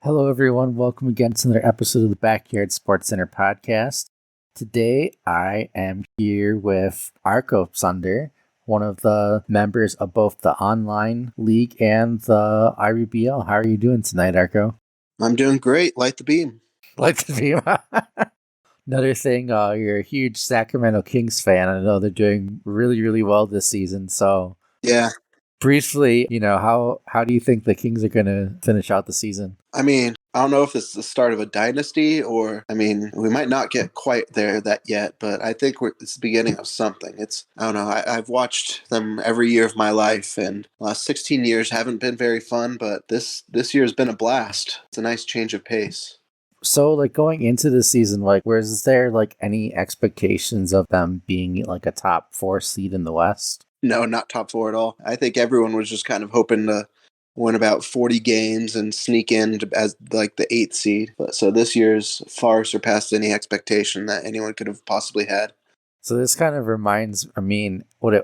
Hello, everyone. Welcome again to another episode of the Backyard Sportscenter podcast. Today, I am here with ArcoThunder, one of the members of both the online league and the rBBL. How are you doing tonight, Arco? I'm doing great. Light the beam. Like to be another thing. You're a huge Sacramento Kings fan. I know they're doing really, really well this season. So, Yeah. briefly, how do you think the Kings are going to finish out the season? I don't know if it's the start of a dynasty or, we might not get quite that yet, but I think it's the beginning of something. I don't know. I've watched them every year of my life, and the last 16 years haven't been very fun, but this year has been a blast. It's a nice change of pace. So, going into the season, was there any expectations of them being a top 4 seed in the West? No, not top 4 at all. I think everyone was just kind of hoping to win about 40 games and sneak in as the 8th seed. So this year's far surpassed any expectation that anyone could have possibly had. So this kind of reminds, at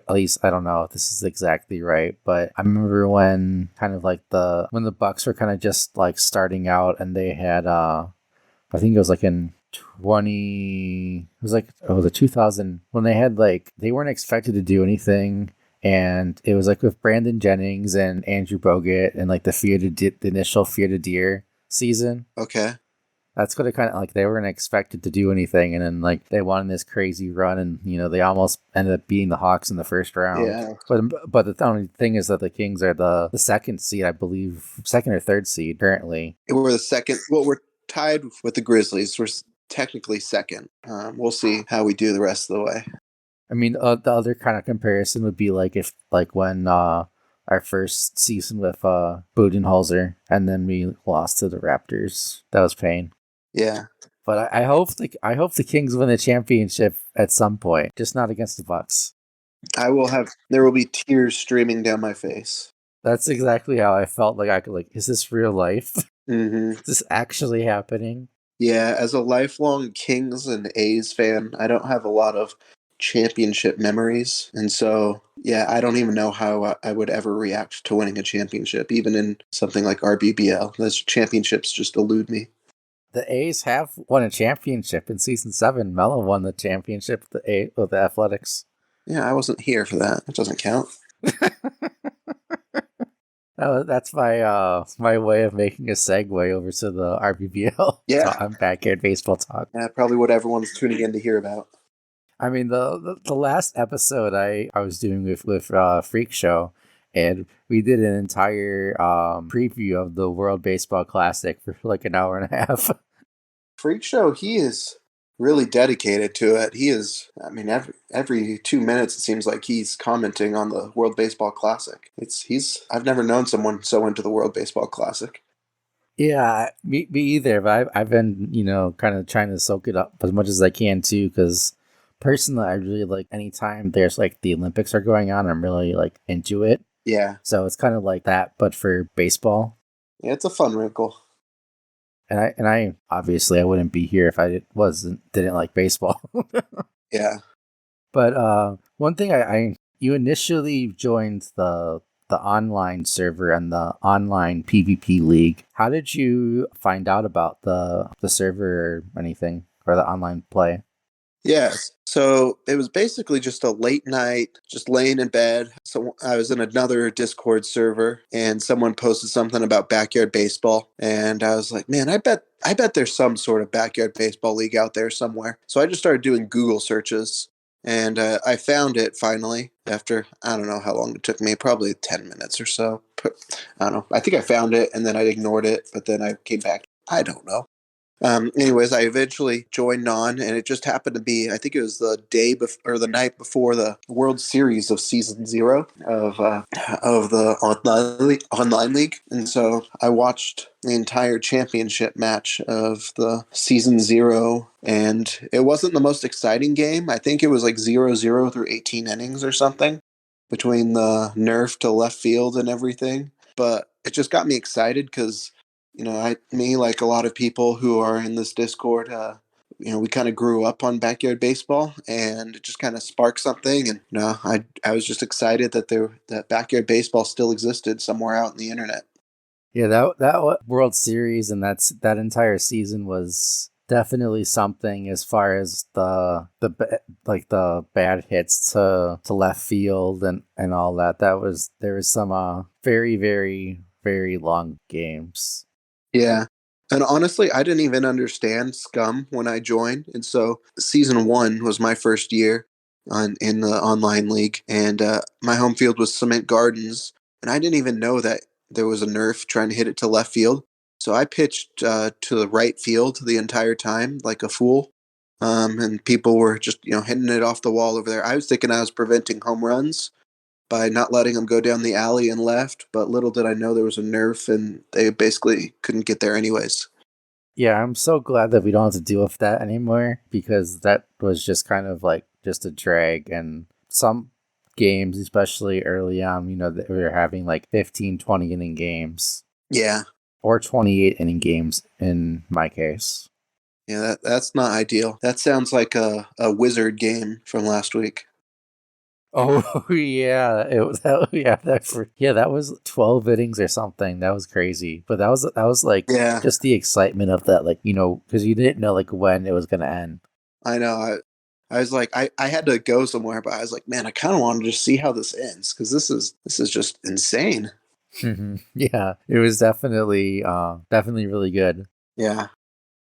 least I don't know if this is exactly right, but I remember when when the Bucks were kind of just starting out, and they had I think it was in 2000 when they had they weren't expected to do anything, and it was with Brandon Jennings and Andrew Bogut and the initial Fear to Deer season. Okay. That's what it kind of they weren't expected to do anything, and then they won this crazy run, and they almost ended up beating the Hawks in the first round. Yeah. But the only thing is that the Kings are the second seed, I believe, second or third seed currently. We're the second. Well, we're tied with the Grizzlies. We're technically second. We'll see how we do the rest of the way. The other kind of comparison would be if when our first season with Budenholzer, and then we lost to the Raptors. That was pain. Yeah. But I hope the Kings win the championship at some point, just not against the Bucks. There will be tears streaming down my face. That's exactly how I felt. Is this real life? Mm-hmm. Is this actually happening? Yeah, as a lifelong Kings and A's fan, I don't have a lot of championship memories. And so, yeah, I don't even know how I would ever react to winning a championship, even in something like rBBL. Those championships just elude me. The A's have won a championship in season 7. Melo won the championship with the Athletics. Yeah, I wasn't here for that. It doesn't count. That's my way of making a segue over to the rBBL. Yeah. I'm Backyard Baseball Talk. Yeah, probably what everyone's tuning in to hear about. The last episode I was doing with Freak Show, and we did an entire preview of the World Baseball Classic for an hour and a half. Freak Show, he is really dedicated to it. He is, every 2 minutes it seems like he's commenting on the World Baseball Classic. I've never known someone so into the World Baseball Classic. Yeah, me either. But I've been kind of trying to soak it up as much as I can too, because personally I really anytime there's the Olympics are going on, I'm really into it. Yeah. So it's kind of like that, but for baseball. Yeah, it's a fun wrinkle. And I obviously I wouldn't be here if I didn't like baseball. Yeah. But one thing you initially joined the online server and the online PvP league. How did you find out about the server or anything, or the online play? Yes. So it was basically just a late night, just laying in bed. So I was in another Discord server, and someone posted something about backyard baseball, and I was like, man, I bet there's some sort of backyard baseball league out there somewhere. So I just started doing Google searches, and I found it finally after, I don't know how long it took me, probably 10 minutes or so. I don't know. I think I found it, and then I ignored it, but then I came back. I don't know. Anyways, I eventually joined on, and it just happened to be, I think it was the the night before the World Series of Season 0 of the online league. And so I watched the entire championship match of the Season 0, and it wasn't the most exciting game. I think it was 0-0 through 18 innings or something between the nerf to left field and everything. But it just got me excited because like a lot of people who are in this Discord, we kind of grew up on backyard baseball, and it just kind of sparked something. And I was just excited that backyard baseball still existed somewhere out in the internet. Yeah, that World Series and that entire season was definitely something as far as like the bad hits to left field and all that. There was some very long games. Yeah. And honestly, I didn't even understand Scum when I joined. And so season one was my first year in the online league. And my home field was Cement Gardens. And I didn't even know that there was a nerf trying to hit it to left field. So I pitched to the right field the entire time like a fool. And people were just, hitting it off the wall over there. I was thinking I was preventing home runs by not letting them go down the alley and left, but little did I know there was a nerf and they basically couldn't get there anyways. Yeah, I'm so glad that we don't have to deal with that anymore because that was just kind of like just a drag. And some games, especially early on, that we were having like 15, 20 inning games Yeah. or 28 inning games in my case. Yeah, that's not ideal. That sounds like a wizard game from last week. Oh yeah, it was that was 12 innings or something. That was crazy, but that was like Yeah, just the excitement of that, like because you didn't know like when it was gonna end. I know. I was like, I had to go somewhere, but I was like, man, I kind of wanted to see how this ends because this is just insane. Yeah, it was definitely really good. Yeah,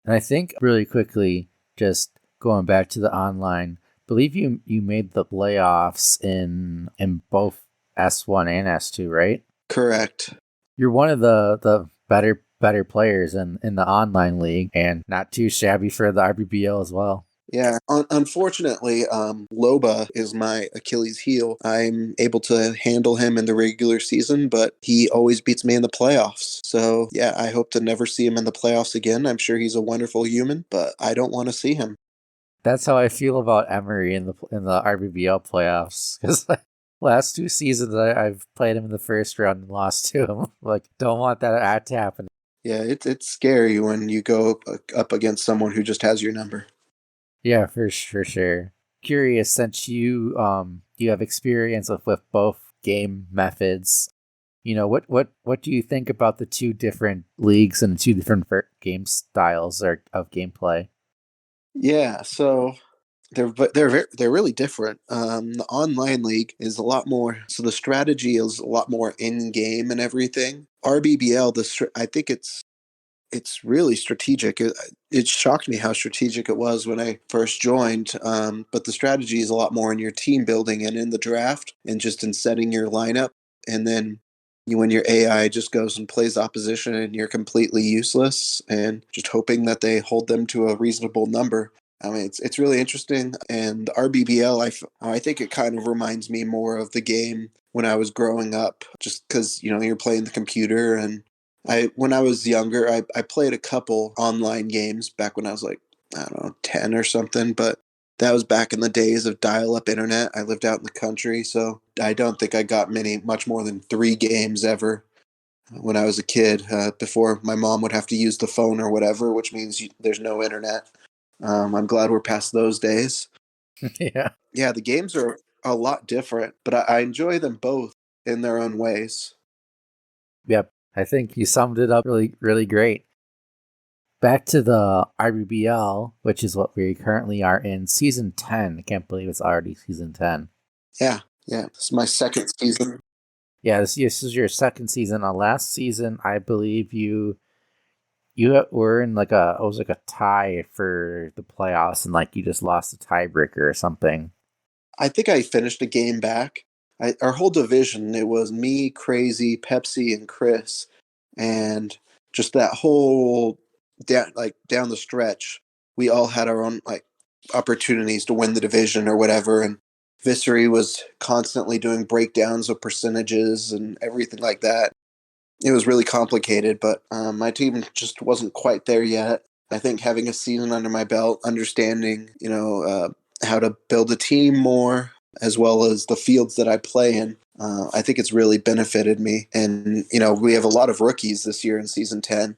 And I think really quickly, just going back to the online, believe you made the playoffs in both S1 and S2, right? correct. You're one of the better players in the online league, and not too shabby for the rBBL as well. Yeah, unfortunately, Loba is my Achilles heel. I'm able to handle him in the regular season, but he always beats me in the playoffs. So, yeah, I hope to never see him in the playoffs again. I'm sure he's a wonderful human, but I don't want to see him. That's how I feel about Emery in the rBBL playoffs because last two seasons I've played him in the first round and lost to him. Like, don't want that to happen. Yeah, it's scary when you go up against someone who just has your number. Yeah, for sure. Curious, since you have experience with both game methods. What do you think about the two different leagues and two different game styles of gameplay? Yeah, so they're really different. The online league is a lot more, so the strategy is a lot more in game and everything. rBBL, I think it's really strategic. It shocked me how strategic it was when I first joined. But the strategy is a lot more in your team building and in the draft and just in setting your lineup. And then when your AI just goes and plays opposition and you're completely useless and just hoping that they hold them to a reasonable number. I mean, it's really interesting. And rBBL, I think it kind of reminds me more of the game when I was growing up, just because you're playing the computer. And when I was younger, I played a couple online games back when I was like, I don't know, 10 or something, but that was back in the days of dial-up internet. I lived out in the country, so I don't think I got much more than 3 games ever when I was a kid, before my mom would have to use the phone or whatever, which means there's no internet. I'm glad we're past those days. Yeah. Yeah, the games are a lot different, but I enjoy them both in their own ways. Yep. I think you summed it up really great. Back to the rBBL, which is what we currently are in season 10. I can't believe it's already season 10. Yeah, yeah. This is my second season. Yeah, this is your second season. Last season, I believe you were in like it was like a tie for the playoffs, and like you just lost a tiebreaker or something. I think I finished a game back. Our whole division, it was me, Crazy, Pepsi, and Chris, and just that whole down the stretch, we all had our own like opportunities to win the division or whatever. And Visery was constantly doing breakdowns of percentages and everything like that. It was really complicated, but my team just wasn't quite there yet. I think having a season under my belt, understanding, how to build a team more, as well as the fields that I play in, I think it's really benefited me. And, we have a lot of rookies this year in season 10.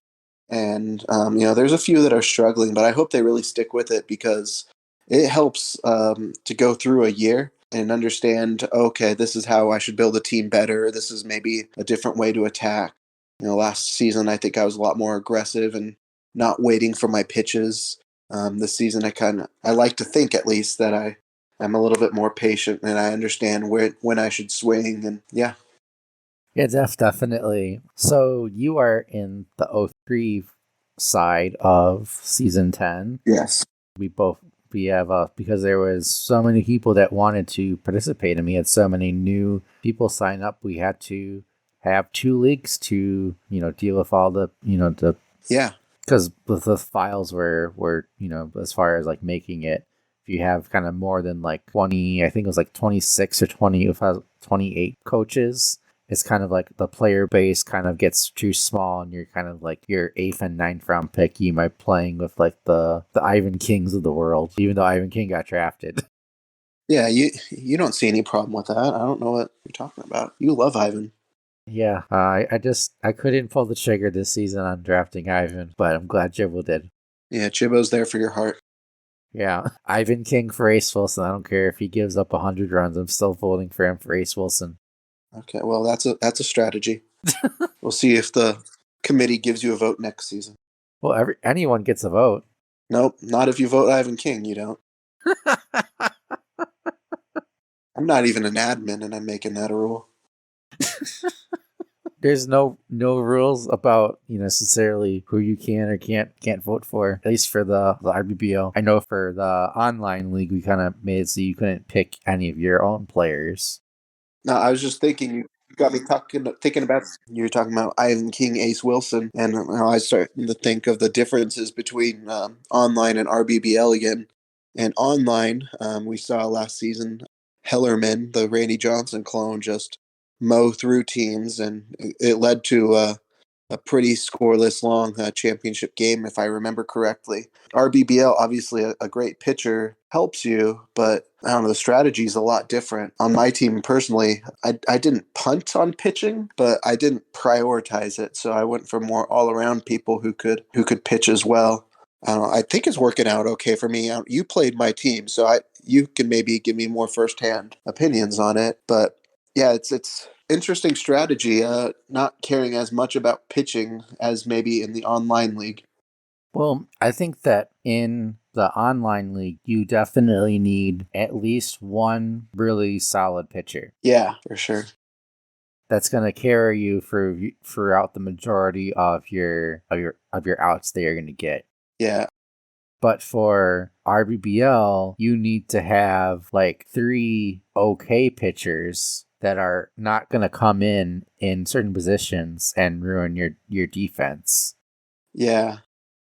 And, there's a few that are struggling, but I hope they really stick with it because it helps to go through a year and understand, okay, this is how I should build a team better. This is maybe a different way to attack. Last season I think I was a lot more aggressive and not waiting for my pitches. This season I like to think at least that I'm a little bit more patient and I understand when I should swing, and yeah. Yeah, definitely. So you are in the '03 side of season 10. Yes. We have because there was so many people that wanted to participate, and we had so many new people sign up. We had to have 2 leagues to deal with all the Yeah. because the files were as far as like making it. If you have kind of more than like 20, I think it was like 26 or 20, if I was 28 coaches, it's kind of like the player base kind of gets too small, and you're kind of like your 8th and 9th round pick. You might playing with like the Ivan Kings of the world, even though Ivan King got drafted. Yeah, you don't see any problem with that. I don't know what you're talking about. You love Ivan. Yeah, I couldn't pull the trigger this season on drafting Ivan, but I'm glad Jibble did. Yeah, Chibo's there for your heart. Yeah, Ivan King for Ace Wilson. I don't care if he gives up 100 runs. I'm still voting for him for Ace Wilson. Okay, well that's a strategy. We'll see if the committee gives you a vote next season. Well, anyone gets a vote. Nope, not if you vote Ivan King. You don't. I'm not even an admin, and I'm making that a rule. There's no rules about necessarily who you can or can't vote for. At least for the rBBL. I know for the online league we kind of made it so you couldn't pick any of your own players. No, I was just thinking. You got me thinking about. You were talking about Ivan King, Ace Wilson, and now I starting to think of the differences between online and rBBL again. And online, we saw last season Hellerman, the Randy Johnson clone, just mow through teams, and it led to a pretty scoreless long championship game, if I remember correctly. rBBL, obviously a great pitcher, helps you, but I don't know, the strategy is a lot different. On my team personally, I didn't punt on pitching, but I didn't prioritize it, so I went for more all-around people who could pitch as well. I don't know, I think it's working out okay for me. You played my team, so you can maybe give me more firsthand opinions on it, but yeah, it's interesting strategy, not caring as much about pitching as maybe in the online league. Well, I think that in the online league, you definitely need at least one really solid pitcher. Yeah, for sure. That's going to carry you throughout the majority of your outs that you're going to get. Yeah. But for rBBL, you need to have like 3 okay pitchers that are not going to come in certain positions and ruin your defense. Yeah.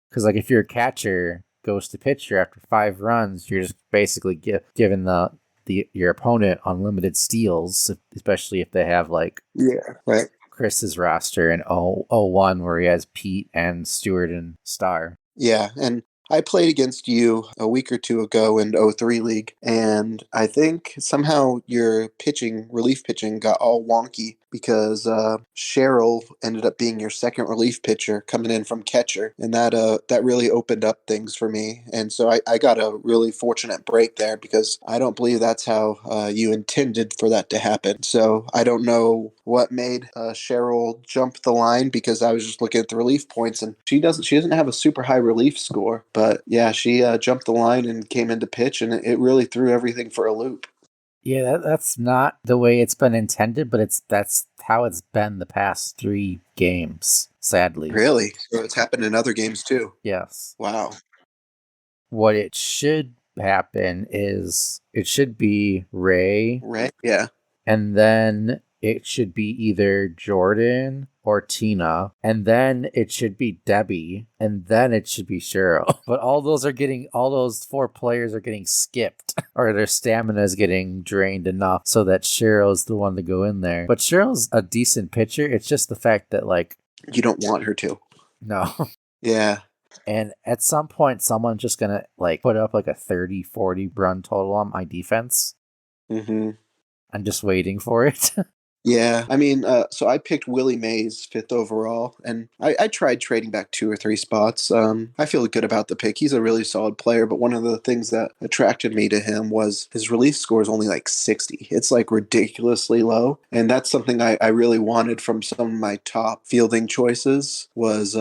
Because like if your catcher goes to pitcher after 5 runs, you're just basically giving your opponent unlimited steals, especially if they have like Right. Chris's roster in 0-1 where he has Pete and Stewart and Star. Yeah, and I played against you a week or two ago in '03 league, and I think somehow your relief pitching, got all wonky because Cheryl ended up being your second relief pitcher coming in from catcher, and that really opened up things for me. And so I got a really fortunate break there because I don't believe that's how you intended for that to happen. So I don't know what made Cheryl jump the line, because I was just looking at the relief points, and she doesn't have a super high relief score, but yeah, she jumped the line and came into pitch, and it really threw everything for a loop. Yeah, that's not the way it's been intended, but that's how it's been the past 3 games, sadly. Really? So it's happened in other games too. Yes. Wow. What it should happen is it should be Ray, Right? Yeah. and then it should be either Jordan or Tina, and then it should be Debbie, and then it should be Cheryl. But all those 4 players are getting skipped, or their stamina is getting drained enough so that Cheryl's the one to go in there. But Cheryl's a decent pitcher. It's just the fact that like You don't want her to. no. Yeah. And at some point, someone's just gonna like put up like a 30-40 run total on my defense. Mm-hmm. I'm just waiting for it. Yeah, I mean, so I picked Willie Mays fifth overall, and I tried trading back two or three spots. I feel good about the pick. He's a really solid player, but one of the things that attracted me to him was his release score is only like 60. It's like ridiculously low, and that's something I really wanted from some of my top fielding choices. Was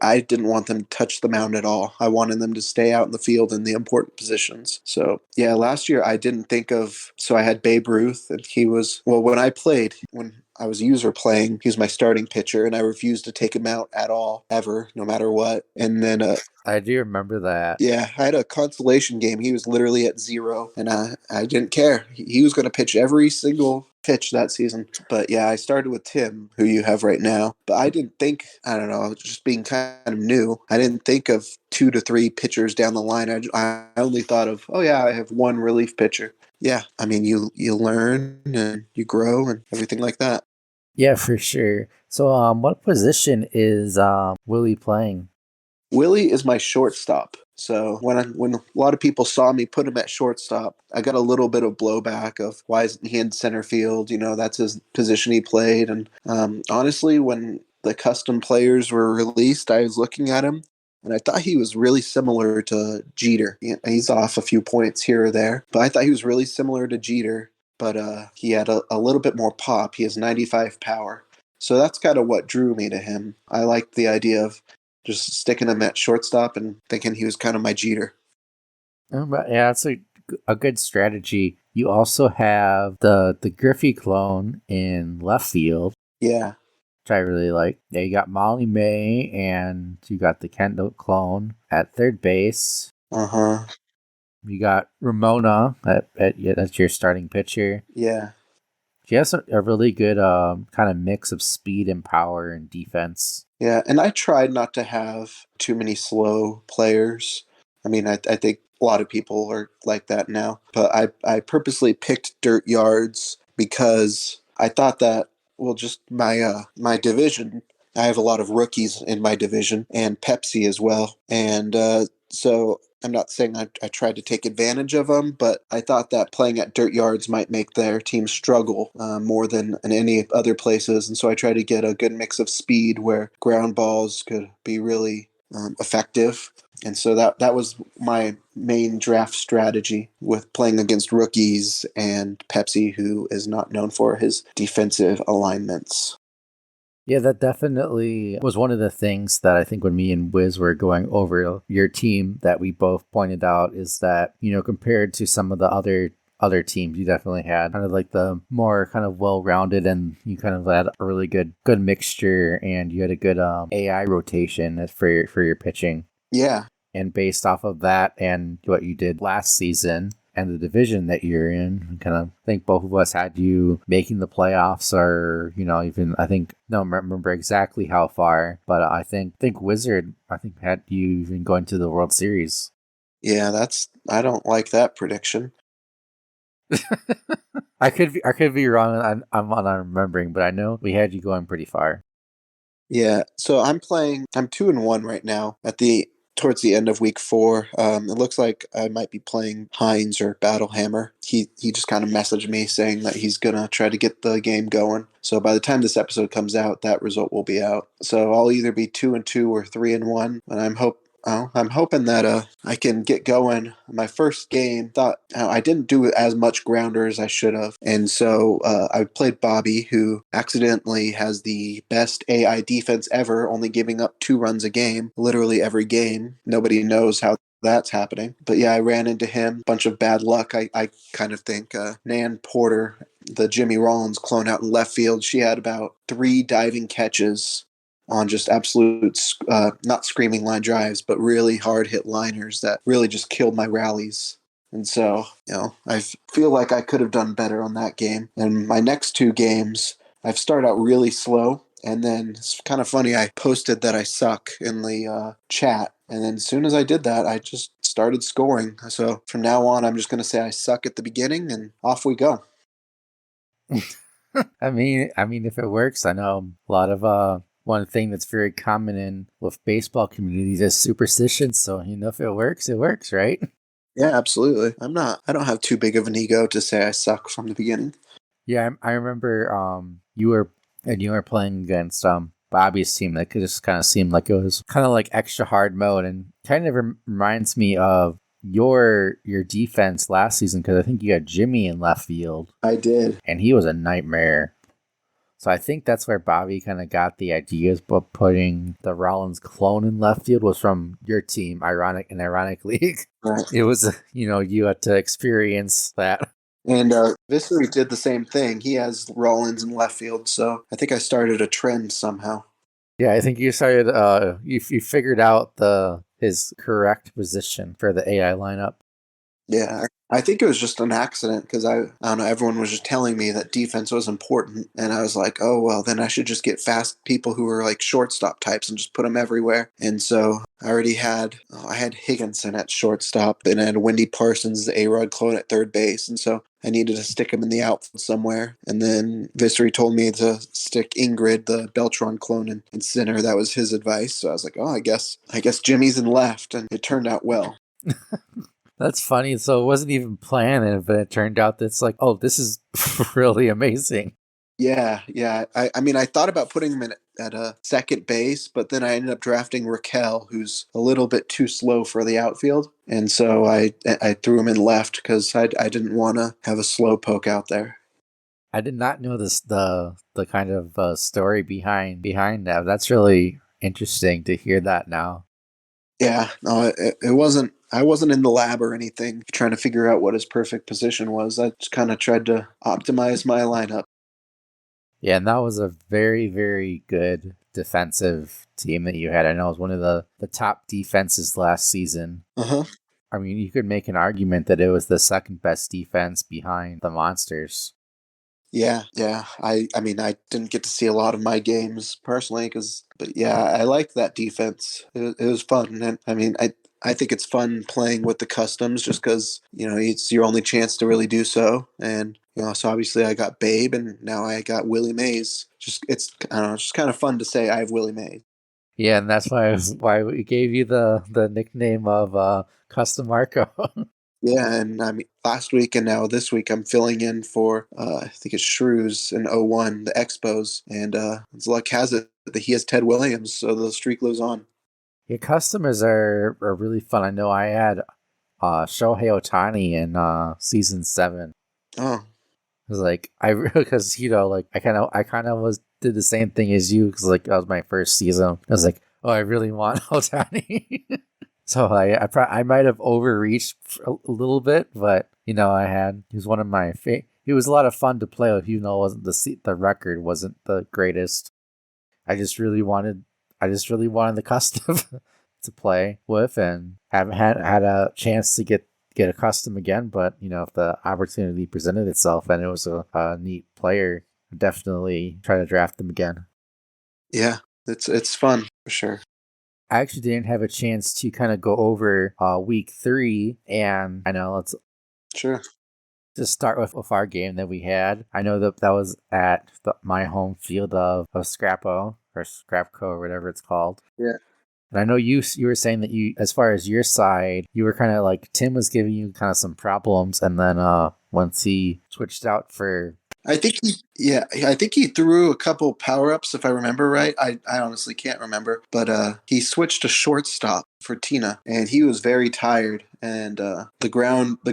I didn't want them to touch the mound at all. I wanted them to stay out in the field in the important positions. So, yeah, last year I didn't think of. So I had Babe Ruth, and he was, well, when I played, when I was user playing, he was my starting pitcher, and I refused to take him out at all, ever, no matter what. And then I do remember that. yeah, I had a consolation game. He was literally at zero, and I didn't care. He was going to pitch every single pitch that season. But yeah, I started with Tim, who you have right now. But I didn't think, I don't know, just being kind of new, I didn't think of 2 to 3 pitchers down the line. I only thought of, oh yeah, I have one relief pitcher. Yeah, I mean, you learn and you grow and everything like that. Yeah, for sure. So, what position is Willie playing? Willie is my shortstop. So when a lot of people saw me put him at shortstop, I got a little bit of blowback of why isn't he in center field? You know, that's his position he played. And honestly, when the custom players were released, I was looking at him and I thought he was really similar to Jeter. He's off a few points here or there, but I thought he was really similar to Jeter. But he had a little bit more pop. He has 95 power. So that's kind of what drew me to him. I liked the idea of just sticking him at shortstop and thinking he was kind of my Jeter. But yeah, that's a good strategy. You also have the Griffey clone in left field, Yeah. which I really like. Yeah, you got Molly May, and you got the Kendall clone at third base. Uh huh. You got Ramona yeah, that's your starting pitcher. Yeah. She has a really good kind of mix of speed and power and defense. Yeah. And I tried not to have too many slow players. I mean, I think a lot of people are like that now, but I purposely picked dirt yards because I thought that, well, just my division, I have a lot of rookies in my division and Pepsi as well. And so I'm not saying I tried to take advantage of them, but I thought that playing at dirt yards might make their team struggle more than in any other places. And so I tried to get a good mix of speed where ground balls could be really effective. And so that was my main draft strategy with playing against rookies and Pepsi, who is not known for his defensive alignments. Yeah, that definitely was one of the things that I think when me and Wiz were going over your team that we both pointed out is that, compared to some of the other teams, you definitely had kind of like the more kind of well-rounded, and you kind of had a really good mixture, and you had a good AI rotation for your pitching. Yeah. And based off of that and what you did last season and the division that you're in, I kind of think both of us had you making the playoffs, or even I think don't remember exactly how far, but I think Wizard had you even going to the World Series. Yeah, I don't like that prediction. I could be wrong. I'm not remembering, but I know we had you going pretty far. Yeah, so I'm 2-1 right now towards the end of week 4. It looks like I might be playing Hines or Battlehammer. He just kind of messaged me saying that he's gonna try to get the game going. So by the time this episode comes out, that result will be out. So I'll either be 2-2 or 3-1, and I'm hoping that I can get going. My first game, thought I didn't do as much grounder as I should have, and so I played Bobby, who accidentally has the best AI defense ever, only giving up 2 runs a game, literally every game. Nobody knows how that's happening. But yeah, I ran into him. Bunch of bad luck. I kind of think Nan Porter, the Jimmy Rollins clone out in left field, she had about 3 diving catches on just absolute, not screaming line drives, but really hard hit liners that really just killed my rallies. And so, I feel like I could have done better on that game. And my next 2 games, I've started out really slow. And then it's kind of funny, I posted that I suck in the chat. And then as soon as I did that, I just started scoring. So from now on, I'm just going to say I suck at the beginning and off we go. I mean, if it works, I know a lot of one thing that's very common in with baseball communities is superstition. So if it works, right? Yeah, absolutely. I don't have too big of an ego to say I suck from the beginning. Yeah, I remember you were playing against Bobby's team. That just kind of seemed like it was kind of like extra hard mode, and kind of reminds me of your defense last season, because I think you had Jimmy in left field, I did. and he was a nightmare. So I think that's where Bobby kind of got the ideas, but putting the Rollins clone in left field was from your team. Ironically, Right. it was, you had to experience that. And Viscery did the same thing. He has Rollins in left field, so I think I started a trend somehow. Yeah, I think you started. You figured out his correct position for the AI lineup. Yeah, I think it was just an accident because I don't know, everyone was just telling me that defense was important. And I was like, oh, well, then I should just get fast people who were like shortstop types and just put them everywhere. And so I had Higginson at shortstop and I had Wendy Parsons, the A-Rod clone at third base. And so I needed to stick him in the outfield somewhere. And then Viscery told me to stick Ingrid, the Beltron clone, in center. That was his advice. So I was like, oh, I guess Jimmy's in left. And it turned out well. That's funny. So it wasn't even planned, but it turned out that's like, oh, this is really amazing. Yeah. I mean, I thought about putting him at a second base, but then I ended up drafting Raquel, who's a little bit too slow for the outfield, and so I threw him in left because I didn't want to have a slow poke out there. I did not know the kind of story behind that. That's really interesting to hear that now. Yeah, no, it wasn't. I wasn't in the lab or anything trying to figure out what his perfect position was. I just kind of tried to optimize my lineup. Yeah, and that was a very, very good defensive team that you had. I know it was one of the top defenses last season. Uh huh. I mean, you could make an argument that it was the second best defense behind the Monsters. Yeah. I mean, I didn't get to see a lot of my games personally, but yeah, I liked that defense. It was fun, and I mean, I think it's fun playing with the customs just because it's your only chance to really do so. And so obviously I got Babe, and now I got Willie Mays. Just I don't know, it's just kind of fun to say I have Willie Mays. Yeah, and that's why we gave you the nickname of Custom Arco. Yeah, and I mean, last week and now this week I'm filling in for I think it's Shrews in '01, the Expos, and as luck has it that he has Ted Williams, so the streak lives on. Yeah, customers are really fun. I know I had Shohei Otani in season 7. Oh, It was like because like I kind of was did the same thing as you, because like that was my first season. I was like, oh, I really want Otani. So I might have overreached a little bit, but he was one of my he was a lot of fun to play with, even though it wasn't the record wasn't the greatest. I just really wanted the custom to play with, and haven't had a chance to get a custom again. But if the opportunity presented itself and it was a neat player, I'd definitely try to draft them again. yeah, it's fun for sure. I actually didn't have a chance to kind of go over week 3, and I know let's Sure. just start with our game that we had. I know that was at my home field of Scrappo or Scrapco or whatever it's called. Yeah. And I know you were saying that as far as your side, you were kind of like Tim was giving you kind of some problems, and then once he switched out for. I think he threw a couple power ups if I remember right. I honestly can't remember, but he switched to shortstop for Tina, and he was very tired, and the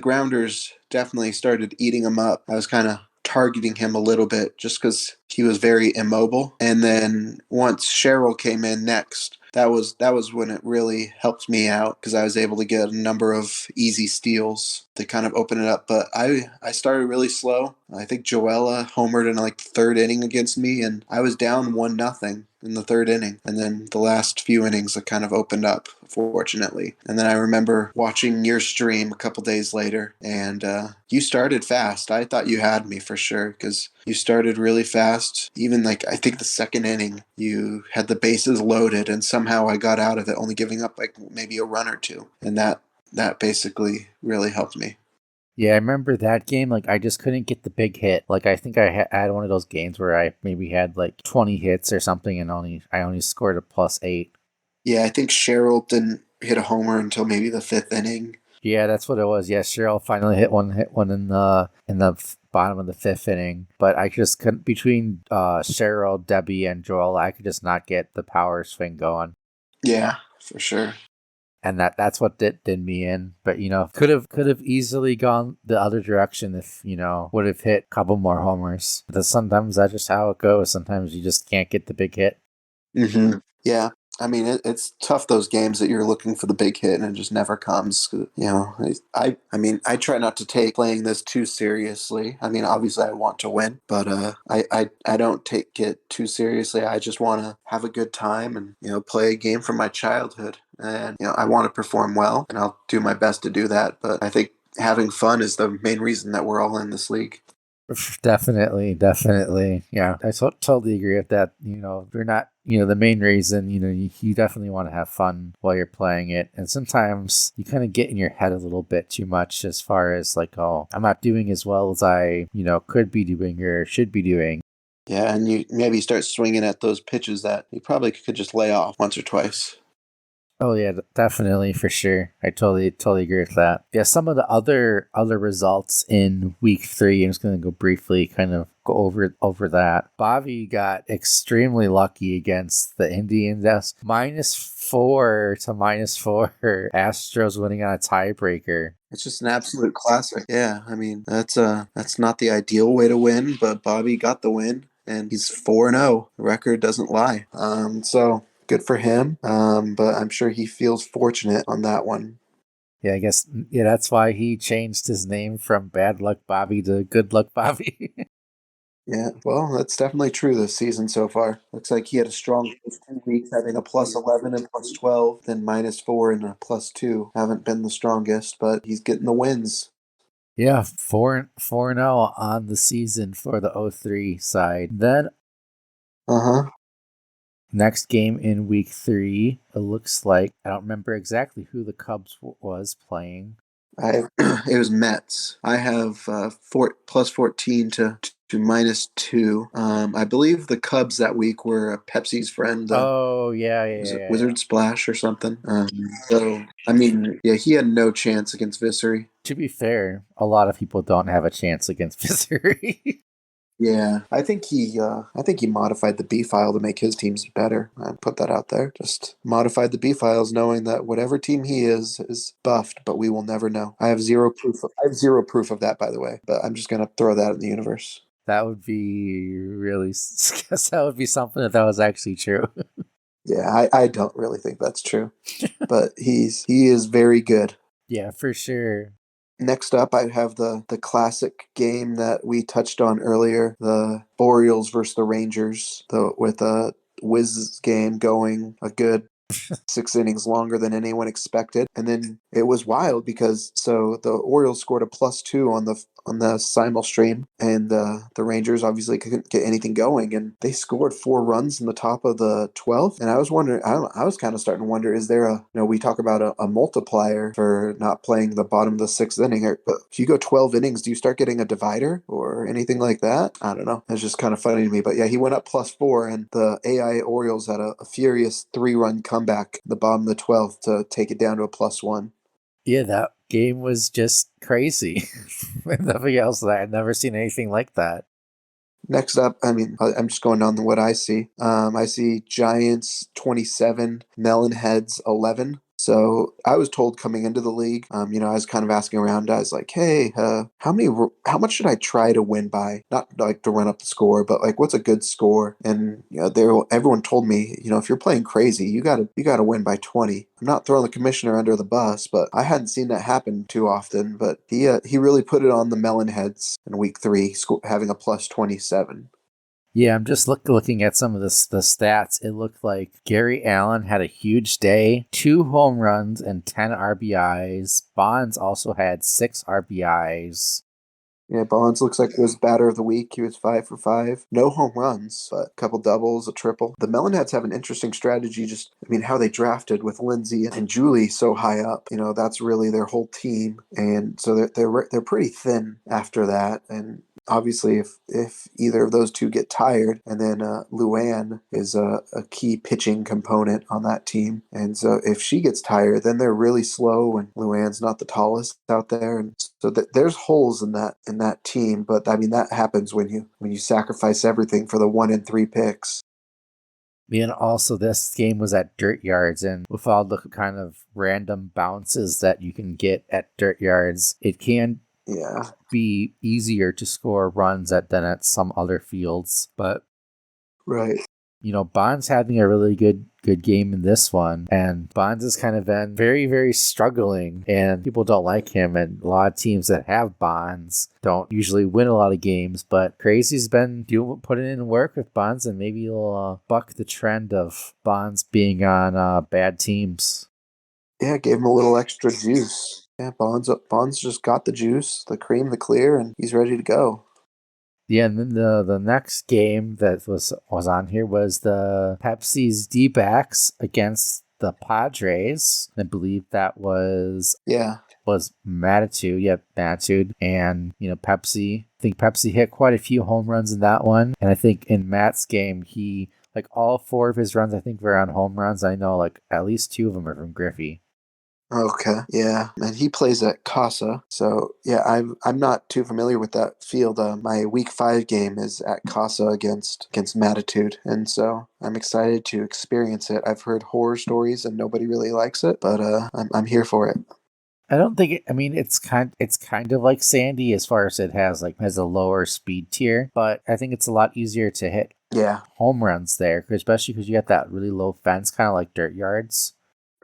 grounders definitely started eating him up. I was kind of targeting him a little bit just because he was very immobile, and then once Cheryl came in next. That was when it really helped me out because I was able to get a number of easy steals to kind of open it up. But I started really slow. I think Joella homered in like the third inning against me, and I was down 1-0 in the third inning. And then the last few innings it kind of opened up, fortunately. And then I remember watching your stream a couple days later, and you started fast. I thought you had me for sure because you started really fast. Even like I think the second inning, you had the bases loaded, and somehow I got out of it, only giving up like maybe a run or two, and that basically really helped me. Yeah, I remember that game. Like, I just couldn't get the big hit. Like, I think I had one of those games where I maybe had like 20 hits or something, and I only scored a +8. Yeah, I think Cheryl didn't hit a homer until maybe the fifth inning. Yeah, that's what it was. Yeah, Cheryl finally hit one in the bottom of the 5th inning, but I just couldn't, between Cheryl, Debbie, and Joel, I could just not get the power swing going. Yeah, for sure. And that's what did me in. But could have easily gone the other direction if would have hit a couple more homers. But sometimes that's just how it goes. Sometimes you just can't get the big hit. Mm-hmm. Yeah. I mean, it's tough, those games that you're looking for the big hit and it just never comes. I mean, I try not to take playing this too seriously. I mean, obviously I want to win, but I don't take it too seriously. I just want to have a good time and play a game from my childhood. And I want to perform well, and I'll do my best to do that. But I think having fun is the main reason that we're all in this league. Definitely. Yeah, I totally agree with that. You're not, the main reason, you definitely want to have fun while you're playing it. And sometimes you kind of get in your head a little bit too much as far as like, oh, I'm not doing as well as I, could be doing or should be doing. Yeah, and you maybe start swinging at those pitches that you probably could just lay off once or twice. Oh yeah, definitely, for sure. I totally agree with that. Yeah, some of the other results in week 3, I'm just gonna go briefly kind of go over that. Bobby got extremely lucky against the Indians. That's -4 to -4. Astros winning on a tiebreaker. It's just an absolute classic. Yeah, I mean that's not the ideal way to win, but Bobby got the win, and he's 4-0. The record doesn't lie. So good for him. But I'm sure he feels fortunate on that one. Yeah, I guess that's why he changed his name from Bad Luck Bobby to Good Luck Bobby. Yeah, well, that's definitely true this season so far. Looks like he had a strong first 2 weeks, having a +11 and +12, then -4 and a +2. Haven't been the strongest, but he's getting the wins. Yeah, 4-0 on the season for the 03 side. Then Uh-huh. next game in week 3, it looks like, I don't remember exactly who the Cubs was playing. It was Mets. I have +14 to -2. I believe the Cubs that week were Pepsi's friend. Oh yeah, Was it yeah. Wizard Splash or something? So I mean, yeah, he had no chance against Visery. To be fair, a lot of people don't have a chance against Missouri. Yeah, I think he modified the B file to make his teams better. I put that out there. Just modified the B files, knowing that whatever team he is buffed, but we will never know. I have zero proof. I have zero proof of that, by the way. But I'm just gonna throw that in the universe. That would be really, guess that would be something if that was actually true. Yeah, I don't really think that's true, but he is very good. Yeah, for sure. Next up, I have the classic game that we touched on earlier, the Orioles versus the Rangers, with a Wiz game going a good 6 innings longer than anyone expected. And then it was wild because the Orioles scored a +2 on the simul stream, and the Rangers obviously couldn't get anything going, and they scored 4 runs in the top of the 12th. And I was wondering, I was kind of starting to wonder, is there we talk about a multiplier for not playing the bottom of the 6th inning, but if you go 12 innings, do you start getting a divider or anything like that? I don't know. It's just kind of funny to me. But yeah, he went up +4, and the AI Orioles had a furious 3-run comeback the bottom of the 12th to take it down to a +1. Yeah, that game was just crazy. Nothing else. I've never seen anything like that. Next up, I mean, I'm just going on what I see. I see Giants 27, Melonheads 11. So I was told coming into the league, I was kind of asking around. I was like, hey, how much should I try to win by? Not like to run up the score, but like, what's a good score? And everyone told me, if you're playing crazy, you gotta win by 20. I'm not throwing the commissioner under the bus, but I hadn't seen that happen too often. But he really put it on the Melonheads in week 3, having a +27. Yeah, I'm just looking at some of the stats. It looked like Gary Allen had a huge day, 2 home runs and 10 RBIs. Bonds also had 6 RBIs. Yeah, Bonds looks like it was batter of the week. He was 5 for 5. No home runs, but a couple doubles, a triple. The Melonheads have an interesting strategy. How they drafted with Lindsay and Julie so high up. That's really their whole team, and so they're pretty thin after that. And obviously, if either of those two get tired, and then Luann is a key pitching component on that team, and so if she gets tired, then they're really slow, and Luann's not the tallest out there, and so there's holes in that team. But I mean, that happens when you sacrifice everything for the 1 and 3 picks. And also, this game was at dirt yards, and with all the kind of random bounces that you can get at dirt yards, it can be easier to score runs than at some other fields. But right. Bond's having a really good game in this one, and Bonds has kind of been very, very struggling, and people don't like him, and a lot of teams that have Bonds don't usually win a lot of games, but Crazy's been putting in work with Bonds, and maybe he'll buck the trend of Bonds being on bad teams. Yeah, gave him a little extra juice. Yeah, Bonds just got the juice, the cream, the clear, and he's ready to go. Yeah, and then the next game that was on here was the Pepsi's D-backs against the Padres. I believe that was Matitude. Yep, Matitude. And, Pepsi. I think Pepsi hit quite a few home runs in that one. And I think in Matt's game, he, all 4 of his runs, I think, were on home runs. I know, at least 2 of them are from Griffey. Okay, yeah, and he plays at Casa, so yeah, I'm not too familiar with that field. My Week 5 game is at Casa against Matitude, and so I'm excited to experience it. I've heard horror stories, and nobody really likes it, but I'm here for it. I don't think it's kind of like Sandy as far as it has a lower speed tier, but I think it's a lot easier to hit home runs there, especially because you got that really low fence, kind of like dirt yards.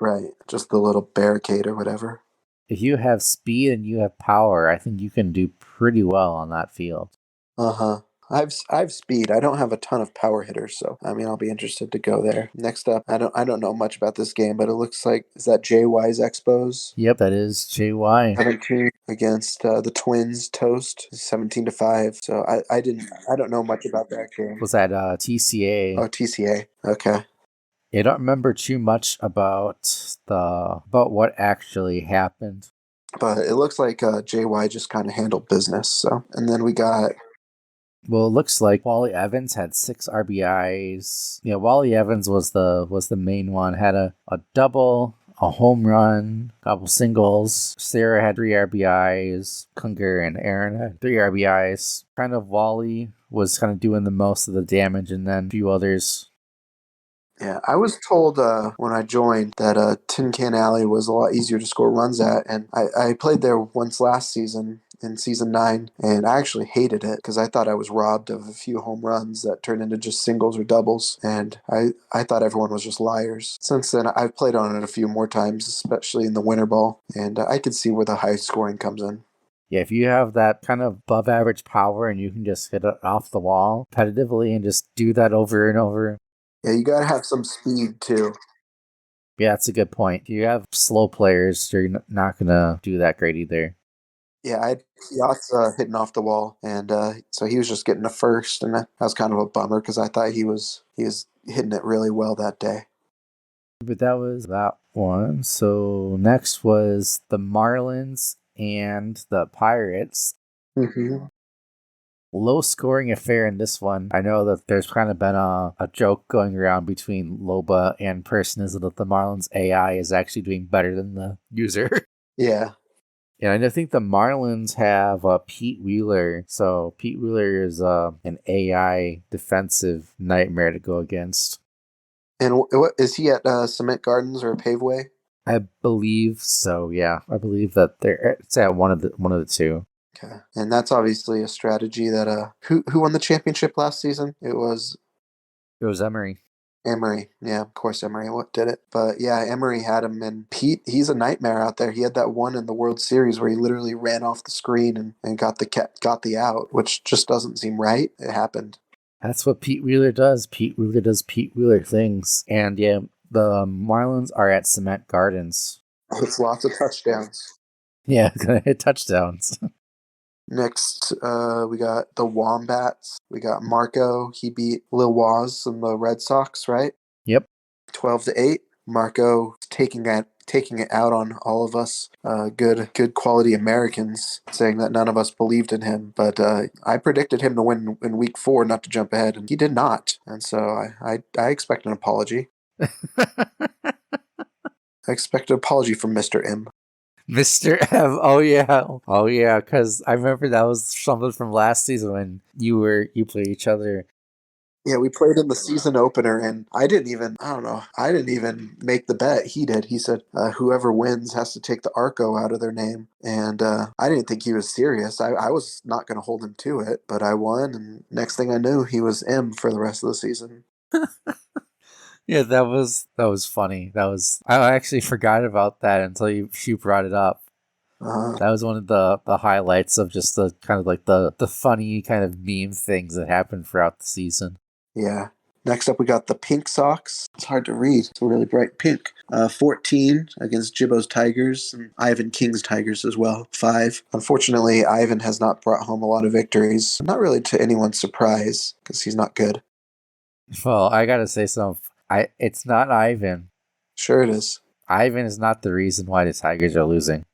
Right, just the little barricade or whatever. If you have speed and you have power, I think you can do pretty well on that field. Uh-huh. I've speed. I don't have a ton of power hitters, so I mean I'll be interested to go there. Next up, I don't know much about this game, but it looks like, is that JY's Expos? Yep, that is JY. 17 against the Twins Toast, 17-5. So I don't know much about that game. Was that TCA? Oh, TCA. Okay. I don't remember too much about what actually happened. But it looks like JY just kind of handled business. So, and then we got. Well, it looks like Wally Evans had 6 RBIs. Yeah, Wally Evans was the main one. Had a double, a home run, a couple singles. Sarah had 3 RBIs. Kunger and Aaron had 3 RBIs. Kind of Wally was kind of doing the most of the damage, and then a few others. Yeah, I was told when I joined that Tin Can Alley was a lot easier to score runs at, and I played there once last season in season 9, and I actually hated it because I thought I was robbed of a few home runs that turned into just singles or doubles, and I thought everyone was just liars. Since then, I've played on it a few more times, especially in the winter ball, and I could see where the high scoring comes in. Yeah, if you have that kind of above average power and you can just hit it off the wall competitively and just do that over and over. Yeah, you gotta have some speed too. Yeah, that's a good point. If you have slow players, you're not going to do that great either. Yeah, I had Piazza hitting off the wall, and so he was just getting a first, and that was kind of a bummer because I thought he was hitting it really well that day. But that was that one. So next was the Marlins and the Pirates. Mm-hmm. Low scoring affair in this one. I know that there's kind of been a joke going around between Loba and Person is that the Marlins AI is actually doing better than the user. Yeah. And I think the Marlins have Pete Wheeler. So Pete Wheeler is an AI defensive nightmare to go against. And what is he at Cement Gardens or Paveway? I believe so. Yeah, I believe that it's at one of the two. Okay, and that's obviously a strategy that who won the championship last season? It was Emery. Emery. Yeah, of course Emery did it. But yeah, Emery had him, and Pete, he's a nightmare out there. He had that one in the World Series where he literally ran off the screen and got the out, which just doesn't seem right. It happened. That's what Pete Wheeler does. Pete Wheeler does Pete Wheeler things. And yeah, the Marlins are at Cement Gardens. It's lots of touchdowns. Yeah, gonna hit touchdowns. Next, we got the Wombats. We got Marco. He beat Lil Waz and the Red Sox, right? Yep. 12-8. Marco taking it out on all of us good quality Americans, saying that none of us believed in him. But I predicted him to win in week 4, not to jump ahead, and he did not. And so I expect an apology. I expect an apology from Mr. M. Mr. M. Oh yeah, because I remember that was something from last season when you played each other. Yeah, we played in the season opener, and I didn't even make the bet. He did. He said, whoever wins has to take the Arco out of their name. And I didn't think he was serious. I was not going to hold him to it, but I won, and next thing I knew, he was M for the rest of the season. Yeah, that was funny. I actually forgot about that until you brought it up. That was one of the highlights of just the kind of like the funny kind of meme things that happened throughout the season. Yeah. Next up, we got the Pink Sox. It's hard to read. It's a really bright pink. 14 against Jibbo's Tigers and Ivan King's Tigers as well. 5. Unfortunately, Ivan has not brought home a lot of victories. Not really to anyone's surprise, because he's not good. Well, I gotta say something. It's not Ivan. Sure it is. Ivan is not the reason why the Tigers are losing.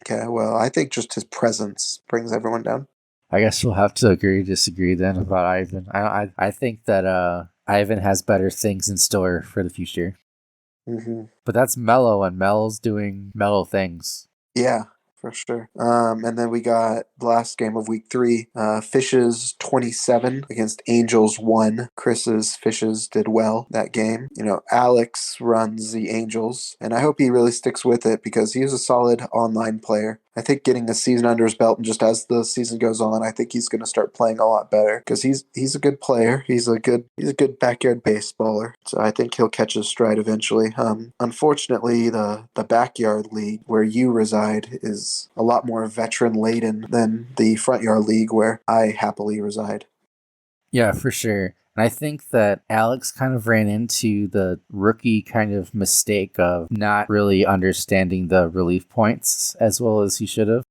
Okay, well, I think just his presence brings everyone down. I guess we'll have to agree to disagree then about Ivan. I think that Ivan has better things in store for the future. Mm-hmm. But that's Mello, and Melo's doing Mello things. Yeah, for sure. And then we got the last game of week 3, Fishes 27 against Angels 1. Chris's Fishes did well that game. Alex runs the Angels, and I hope he really sticks with it because he is a solid online player. I think getting a season under his belt, and just as the season goes on, I think he's going to start playing a lot better because he's a good player. He's a good backyard baseballer. So I think he'll catch his stride eventually. Unfortunately, the backyard league where you reside is a lot more veteran laden than the front yard league where I happily reside. Yeah, for sure. And I think that Alex kind of ran into the rookie kind of mistake of not really understanding the relief points as well as he should have.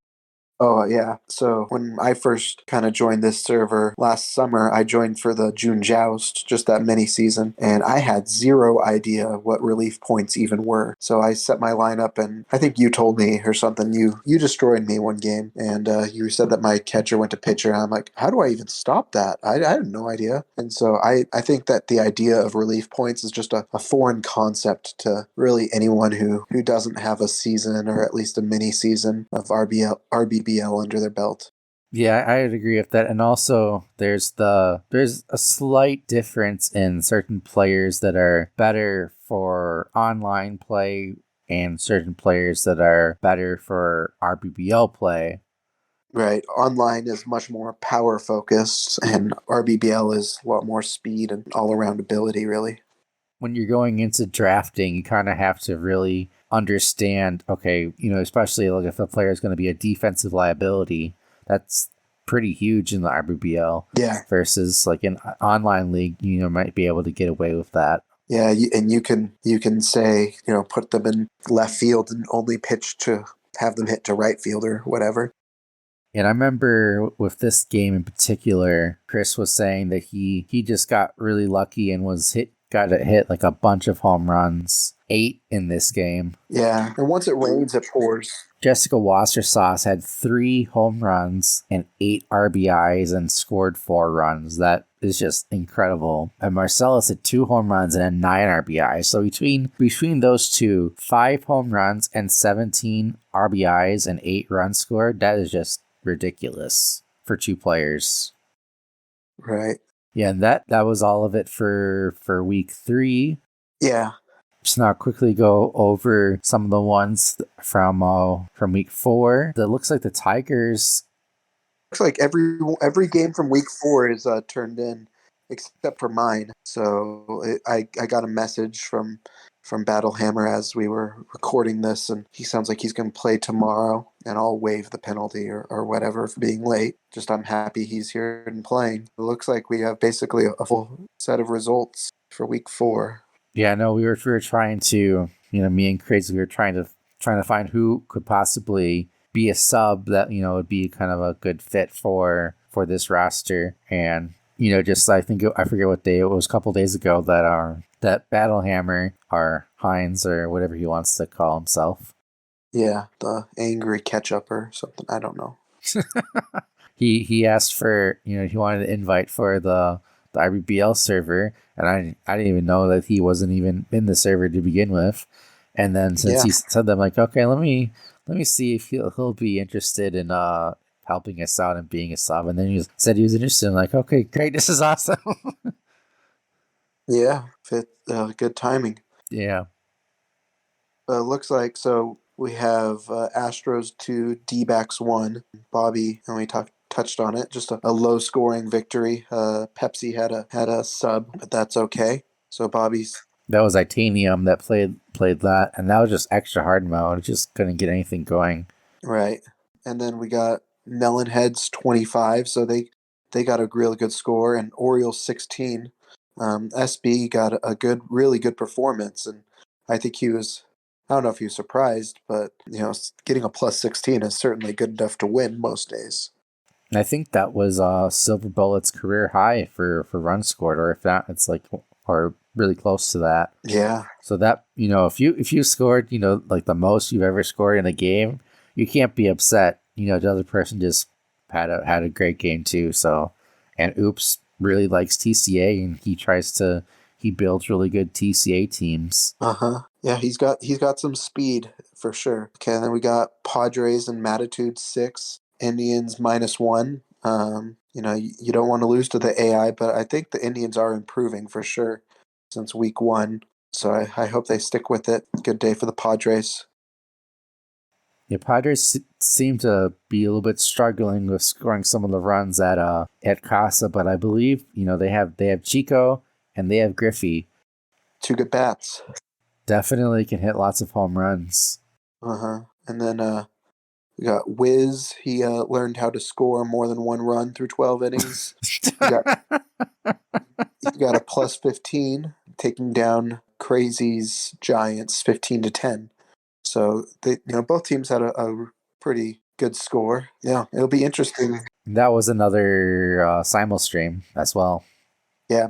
Oh, yeah. So when I first kind of joined this server last summer, I joined for the June Joust, just that mini season, and I had zero idea what relief points even were. So I set my lineup, and I think you told me or something. You destroyed me one game, and you said that my catcher went to pitcher, and I'm like, how do I even stop that? I had no idea. And so I think that the idea of relief points is just a foreign concept to really anyone who doesn't have a season or at least a mini season of rBBL under their belt. Yeah, I would agree with that. And also there's a slight difference in certain players that are better for online play and certain players that are better for rBBL play. Right. Online is much more power focused, and rBBL is a lot more speed and all around ability, really. When you're going into drafting, you kind of have to really understand, okay, especially like if a player is going to be a defensive liability, that's pretty huge in the rBBL. Yeah. Versus like in online league, might be able to get away with that. Yeah, and you can say, put them in left field and only pitch to have them hit to right field or whatever. And I remember with this game in particular, Chris was saying that he just got really lucky and got to hit like a bunch of home runs. 8 in this game. Yeah, and once it rains, it pours. Jessica Wassersauce had 3 home runs and 8 RBIs and scored 4 runs. That is just incredible. And Marcellus had 2 home runs and 9 RBIs. So between those two, 5 home runs and 17 RBIs and 8 runs scored, that is just ridiculous for 2 players. Right. Yeah, and that was all of it for week 3. Yeah. Just now quickly go over some of the ones from week 4. That looks like the Tigers. Looks like every game from week 4 is turned in, except for mine. So I got a message from Battlehammer as we were recording this, and he sounds like he's going to play tomorrow, and I'll waive the penalty or whatever for being late. Just I'm happy he's here and playing. It looks like we have basically a full set of results for week 4. Yeah, no, we were trying to, me and Crazy, we were trying to find who could possibly be a sub that, would be kind of a good fit for this roster. And, just I forget what day it was, a couple days ago that Battlehammer, our Pines or whatever he wants to call himself. Yeah, the angry ketchup or something. I don't know. He asked for, he wanted an invite for the rBBL server, and I didn't even know that he wasn't even in the server to begin with. And then since Yeah. he said that, I'm like, okay, let me see if he'll be interested in helping us out and being a sub. And then said he was interested. I'm like, okay, great, this is awesome. Yeah, good timing. Yeah. Looks like so we have Astros 2, D-backs 1. Bobby, and we touched on it, just a low scoring victory. Pepsi had a sub, but that's okay. So Bobby's That was Titanium that played that, and that was just extra hard mode. It just couldn't get anything going. right. And then we got Melonheads 25, so they got a really good score, and Orioles 16. SB got a really good performance, and I think he was. I don't know if he was surprised, but getting a plus 16 is certainly good enough to win most days. And I think that was Silver Bullet's career high for runs scored, or if not, it's like or really close to that. Yeah, So that if you scored like the most you've ever scored in a game, you can't be upset. The other person just had a great game too. So, and Oops really likes TCA, and he builds really good TCA teams. yeah, he's got some speed for sure. Okay, and then we got Padres and Matitude 6, Indians -1. You don't want to lose to the AI, but I think the Indians are improving for sure since week 1. So I hope they stick with it. Good day for the Padres. Yeah, Padres seem to be a little bit struggling with scoring some of the runs at Casa, but I believe they have Chico and they have Griffey. 2 good bats. Definitely can hit lots of home runs. And then we got Wiz. He learned how to score more than 1 run through 12 innings. He got a plus 15, taking down Crazy's Giants 15-10. So both teams had a pretty good score. Yeah, it'll be interesting. That was another simul stream as well. Yeah,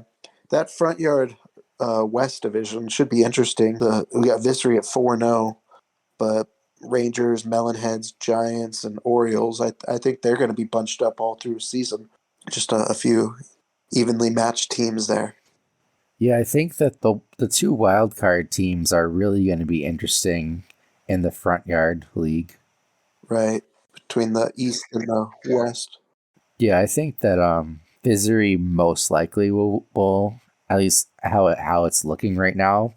that front yard West division should be interesting. We got Visery at 4-0, but Rangers, Melonheads, Giants, and Orioles, I think they're going to be bunched up all through season. Just a few evenly matched teams there. Yeah, I think that the two wild card teams are really going to be interesting in the front yard league. Right, between the East and the West. Yeah, I think that Visery most likely will at least how it's looking right now.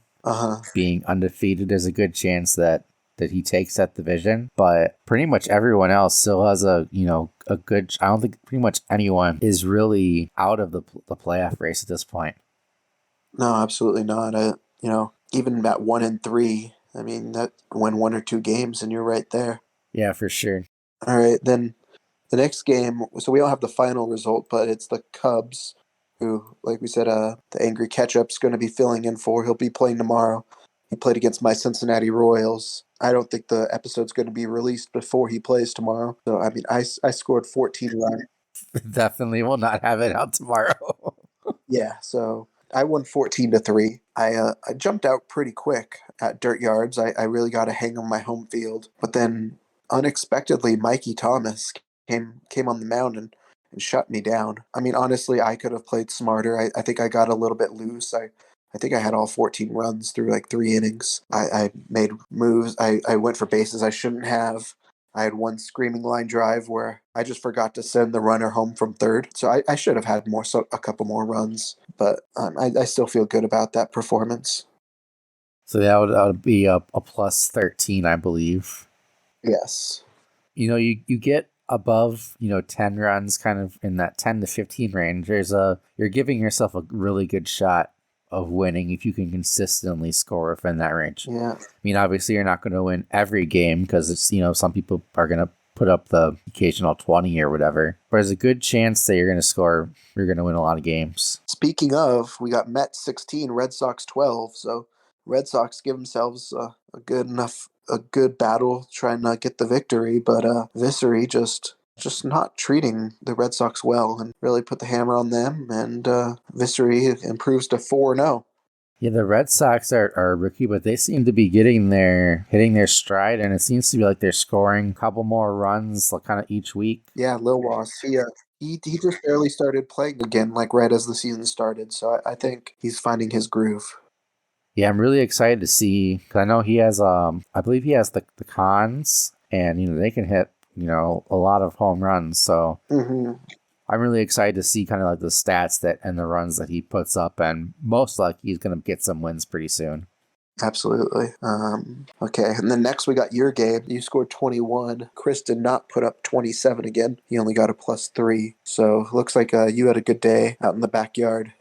Being undefeated, there's a good chance that he takes that division. But pretty much everyone else still has a good. I don't think pretty much anyone is really out of the playoff race at this point. No, absolutely not. Even at 1-3, I mean that win 1 or 2 games and you're right there. Yeah, for sure. All right, then the next game. So we don't have the final result, but it's the Cubs, who, like we said, the angry ketchup's going to be filling in for. He'll be playing tomorrow. He played against my Cincinnati Royals. I don't think the episode's going to be released before he plays tomorrow. So I mean, I scored 14 runs. Definitely will not have it out tomorrow. Yeah, so I won 14-3. I jumped out pretty quick at dirt yards. I really got a hang on my home field, but then unexpectedly, Mikey Thomas came on the mound and shut me down. I mean, honestly, I could have played smarter. I think I got a little bit loose. I think I had all 14 runs through like 3 innings. I made moves. I went for bases I shouldn't have. I had one screaming line drive where I just forgot to send the runner home from third. So I should have had a couple more runs, but I still feel good about that performance. So that would be a plus 13, I believe. Yes. You get above 10 runs, kind of in that 10 to 15 range. You're giving yourself a really good shot of winning if you can consistently score within that range. Yeah. I mean, obviously you're not going to win every game because it's some people are going to put up the occasional 20 or whatever, but there's a good chance that you're going to win a lot of games. Speaking of, we got Mets 16, Red Sox 12. So Red Sox give themselves a good battle trying to get the victory, but Visery just not treating the Red Sox well and really put the hammer on them, and Visery improves to 4-0. Yeah, the Red Sox are rookie, but they seem to be hitting their stride, and it seems to be like they're scoring a couple more runs like, kind of each week. Yeah, Lil Was. He just barely started playing again, like right as the season started. So I think he's finding his groove. Yeah, I'm really excited to see because I know he has I believe he has the cons, and they can hit a lot of home runs. So Hmm. I'm really excited to see kind of like the stats that and the runs that he puts up, and most likely he's going to get some wins pretty soon. Absolutely. Okay, and then next we got your game. You scored 21. Chris did not put up 27 again. He only got a +3. So looks like you had a good day out in the backyard.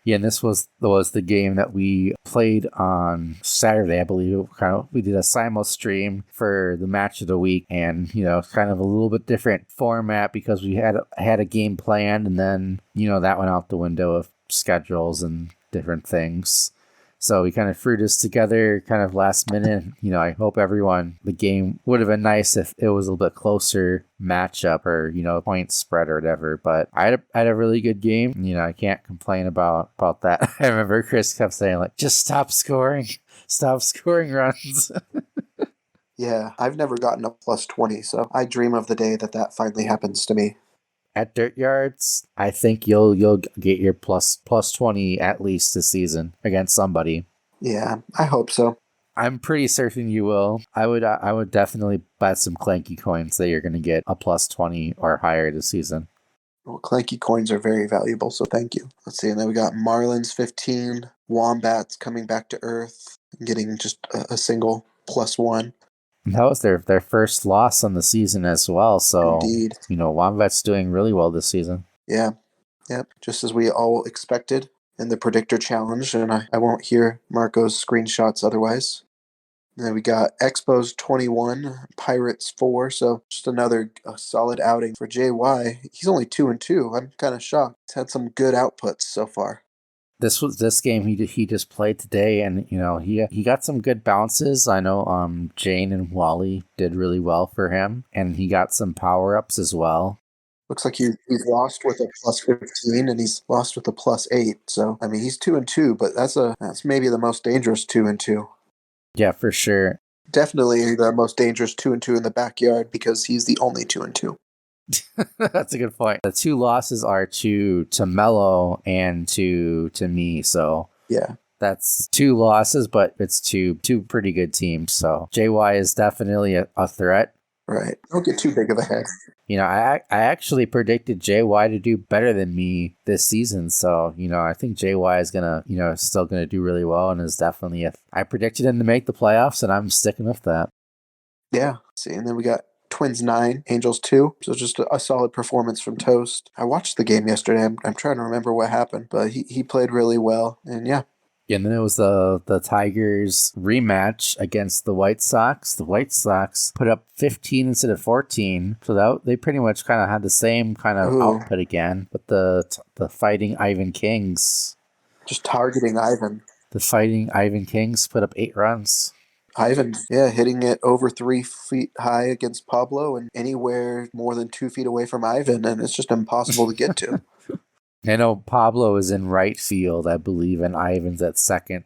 Yeah, and this was the game that we played on Saturday, I believe. We did a simul stream for the match of the week, and kind of a little bit different format because we had a game planned, and then that went out the window of schedules and different things. So we kind of threw this together kind of last minute. I hope the game would have been nice if it was a little bit closer matchup or, point spread or whatever. But I had a really good game. I can't complain about that. I remember Chris kept saying, like, just stop scoring. Stop scoring runs. Yeah, I've never gotten a +20, so I dream of the day that finally happens to me. At Dirt Yards, I think you'll get your plus 20 at least this season against somebody. Yeah, I hope so. I'm pretty certain you will. I would definitely bet some clanky coins that you're going to get a plus 20 or higher this season. Well, clanky coins are very valuable, so thank you. Let's see, and then we got Marlins 15, Wombats coming back to Earth, getting just a single +1. That was their first loss on the season as well. So, Indeed. Wombat's doing really well this season. Yeah, yep. Just as we all expected in the Predictor Challenge, and I won't hear Marco's screenshots otherwise. And then we got Expos 21, Pirates 4, so just another solid outing for JY. He's only 2-2. I'm kind of shocked. He's had some good outputs so far. This game he just played today, and he got some good bounces. I know Jane and Wally did really well for him, and he got some power ups as well. Looks like he's lost with a +15 and he's lost with a +8. So I mean he's 2-2, but that's maybe the most dangerous 2-2. Yeah, for sure. Definitely the most dangerous 2-2 in the backyard because he's the only 2-2. That's a good point. The two losses are to Mello and to me. So yeah, that's two losses, but it's two pretty good teams. So JY is definitely a threat. right. Don't get too big of a head. I actually predicted JY to do better than me this season. So, I think JY is going to, still going to do really well and is definitely, I predicted him to make the playoffs and I'm sticking with that. Yeah. See, and then we got Twins 9, Angels 2. So just a solid performance from Toast. I watched the game yesterday. I'm trying to remember what happened, but he played really well. And yeah. And then it was the Tigers rematch against the White Sox. The White Sox put up 15 instead of 14. So they pretty much kind of had the same kind of output again. But the Fighting Ivan Kings. Just targeting Ivan. The Fighting Ivan Kings put up 8 runs. Ivan, yeah, hitting it over 3 feet high against Pablo and anywhere more than 2 feet away from Ivan, and it's just impossible to get to. I know Pablo is in right field, I believe, and Ivan's at second.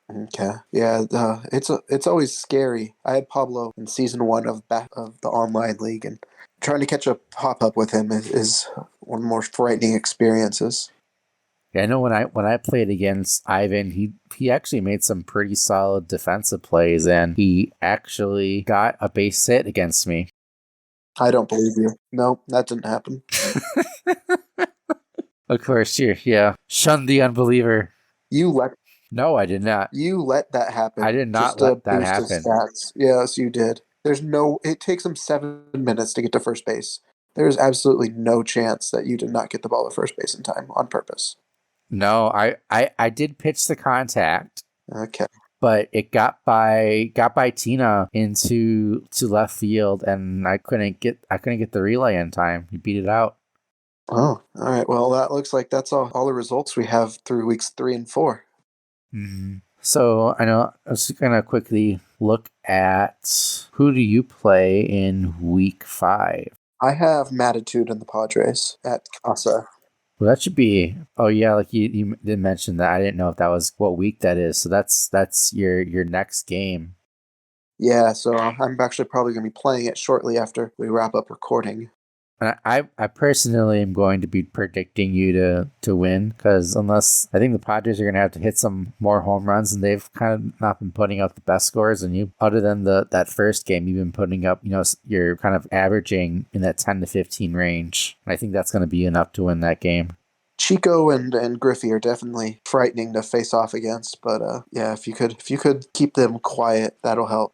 Okay, yeah, it's always scary. I had Pablo in season 1 of the online league, and trying to catch a pop up with him is one of the more frightening experiences. Yeah, I know when I played against Ivan, he actually made some pretty solid defensive plays, and he actually got a base hit against me. I don't believe you. No, that didn't happen. Of course, yeah. Shun the unbeliever. No, I did not. You let that happen. I did not let that happen. His stats. Yes, you did. It takes him 7 minutes to get to first base. There's absolutely no chance that you did not get the ball at first base in time on purpose. No, I did pitch the contact. Okay. But it got by Tina into left field, and I couldn't get the relay in time. He beat it out. Oh, all right. Well, that looks like that's all the results we have through weeks 3 and 4. Mm-hmm. So I know I was gonna quickly look at who do you play in week 5. I have Matitude in the Padres at Casa. Well, that should be. Oh yeah, like you did mention that. I didn't know if that was what week that is. So that's your next game. Yeah, so I'm actually probably going to be playing it shortly after we wrap up recording. And I personally am going to be predicting you to win because unless I think the Padres are going to have to hit some more home runs and they've kind of not been putting up the best scores. And you, other than that first game, you've been putting up, you're kind of averaging in that 10 to 15 range. And I think that's going to be enough to win that game. Chico and Griffey are definitely frightening to face off against, but yeah, if you could keep them quiet, that'll help.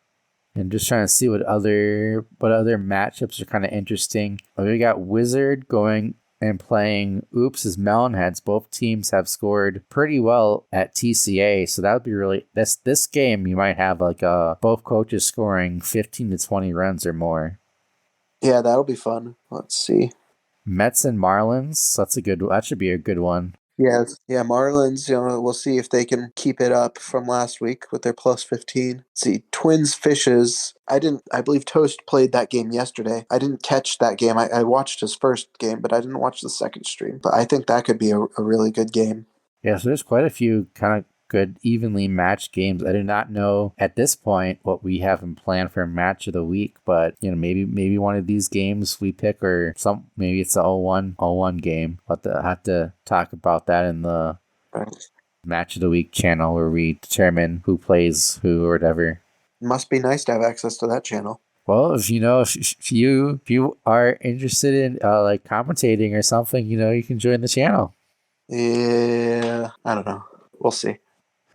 And just trying to see what other matchups are kind of interesting. We got Wizard going and playing Oops as Melonheads. Both teams have scored pretty well at TCA, so that would be really this game. You might have like both coaches scoring 15 to 20 runs or more. Yeah, that'll be fun. Let's see. Mets and Marlins. That should be a good one. Yeah, Marlins, we'll see if they can keep it up from last week with their plus 15. Let's see, Twins Fishes. I believe Toast played that game yesterday. I didn't catch that game. I watched his first game, but I didn't watch the second stream. But I think that could be a really good game. Yeah, so there's quite a few kind of good, evenly matched games. I do not know at this point what we have in plan for match of the week, but maybe one of these games we pick, or maybe it's the 0-1 game. But I have to talk about that in the match of the week channel where we determine who plays who or whatever. Must be nice to have access to that channel. Well, if you are interested in like commentating or something, you can join the channel. Yeah, I don't know. We'll see.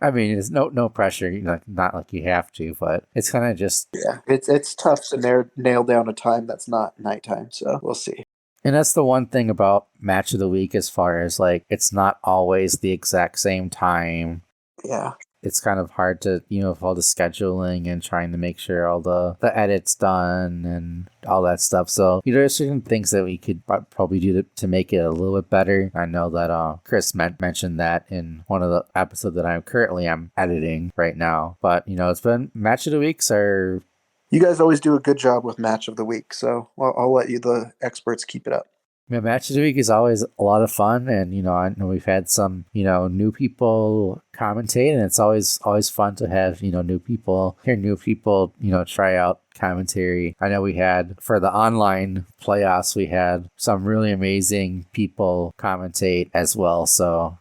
I mean, there's no pressure, not like you have to, but it's kind of just... Yeah, it's tough to nail down a time that's not nighttime, so we'll see. And that's the one thing about match of the week, as far as like, it's not always the exact same time. Yeah. It's kind of hard to, with all the scheduling and trying to make sure all the edits done and all that stuff. So, there's certain things that we could probably do to make it a little bit better. I know that Chris mentioned that in one of the episodes that I'm editing right now. But, it's been match of the weeks are... You guys always do a good job with match of the week, so I'll let you, the experts, keep it up. Yeah, match of the week is always a lot of fun, and I know we've had some new people commentate, and it's always fun to have hear new people try out commentary. I know we had, for the online playoffs, we had some really amazing people commentate as well. So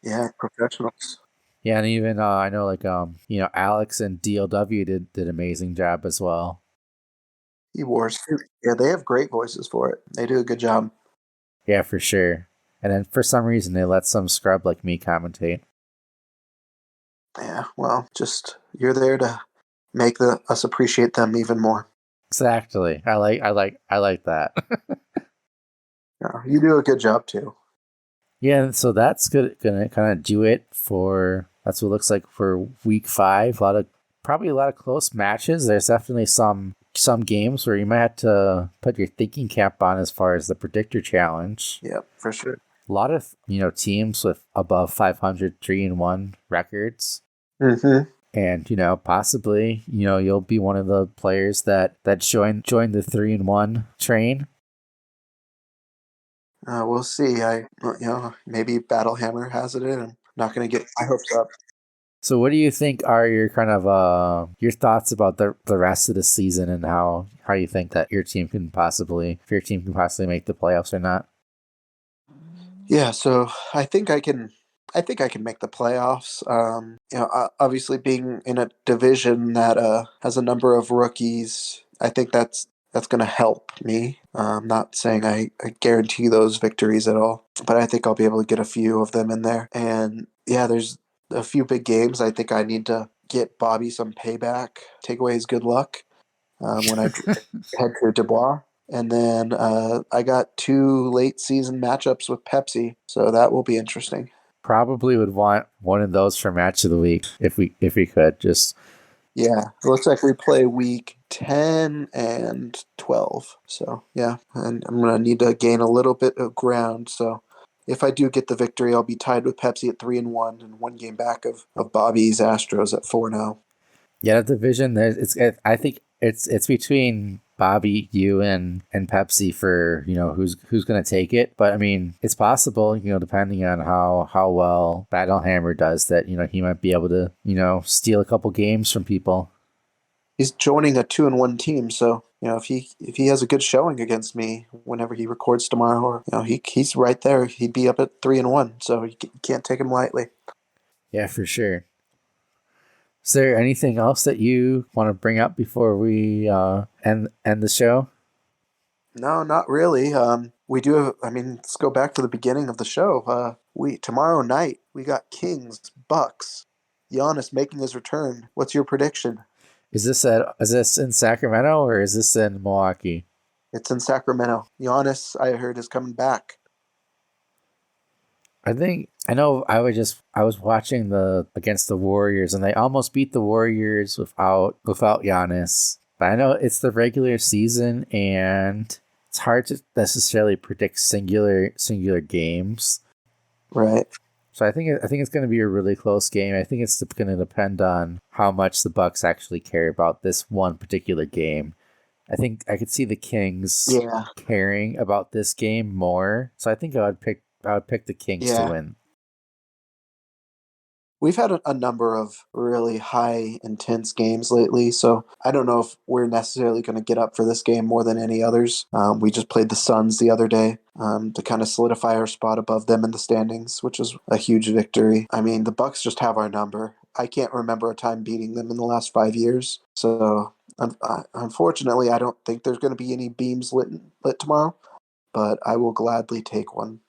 yeah, professionals. Yeah, and even I know Alex and DLW did amazing job as well. E-Wars. Yeah, they have great voices for it. They do a good job. Yeah, for sure. And then for some reason, they let some scrub like me commentate. Yeah, well, just you're there to make us appreciate them even more. Exactly. I like that. Yeah, you do a good job too. Yeah, so that's gonna kind of do it for... That's what it looks like for week 5. Probably a lot of close matches. There's definitely some games where you might have to put your thinking cap on as far as the predictor challenge. Yep, for sure. A lot of teams with above 500 3-1 records. Mm-hmm. And possibly you'll be one of the players that join the 3-1 train. We'll see. Maybe Battlehammer has it in. I'm not going to get my hopes up. So what do you think are your kind of your thoughts about the rest of the season, and how you think that your team can possibly make the playoffs or not? Yeah, so I think I can make the playoffs. Obviously being in a division that has a number of rookies, I think that's going to help me. I'm not saying I guarantee those victories at all, but I think I'll be able to get a few of them in there. And yeah, there's a few big games. I think I need to get Bobby some payback, take away his good luck when I head to Dubois. And then I got 2 late season matchups with Pepsi, so that will be interesting. Probably would want one of those for match of the week if we could just... Yeah, it looks like we play week 10 and 12. So yeah, and I'm gonna need to gain a little bit of ground. So if I do get the victory, I'll be tied with Pepsi at 3-1 and 1 game back of Bobby's Astros at 4-0. Yeah, that division, I think it's between Bobby, you, and Pepsi for, who's going to take it. But I mean, it's possible, depending on how well Battlehammer does, that, he might be able to, steal a couple games from people. He's joining a 2-1 team, so if he has a good showing against me whenever he records tomorrow, or he's right there. He'd be up at 3-1, so you can't take him lightly. Yeah, for sure. Is there anything else that you want to bring up before we end the show? No, not really. We do have, let's go back to the beginning of the show. Tomorrow night we got Kings Bucks. Giannis making his return. What's your prediction? Is this in Sacramento or is this in Milwaukee? It's in Sacramento. Giannis, I heard, is coming back. I was watching the against the Warriors, and they almost beat the Warriors without Giannis. But I know it's the regular season, and it's hard to necessarily predict singular games. Right. So I think it's going to be a really close game. I think it's going to depend on how much the Bucks actually care about this one particular game. I think I could see the Kings caring about this game more. So I think I would pick the Kings to win. We've had a number of really high, intense games lately, so I don't know if we're necessarily going to get up for this game more than any others. We just played the Suns the other day to kind of solidify our spot above them in the standings, which is a huge victory. I mean, the Bucks just have our number. I can't remember a time beating them in the last 5 years, so unfortunately, I don't think there's going to be any beams lit tomorrow, but I will gladly take one.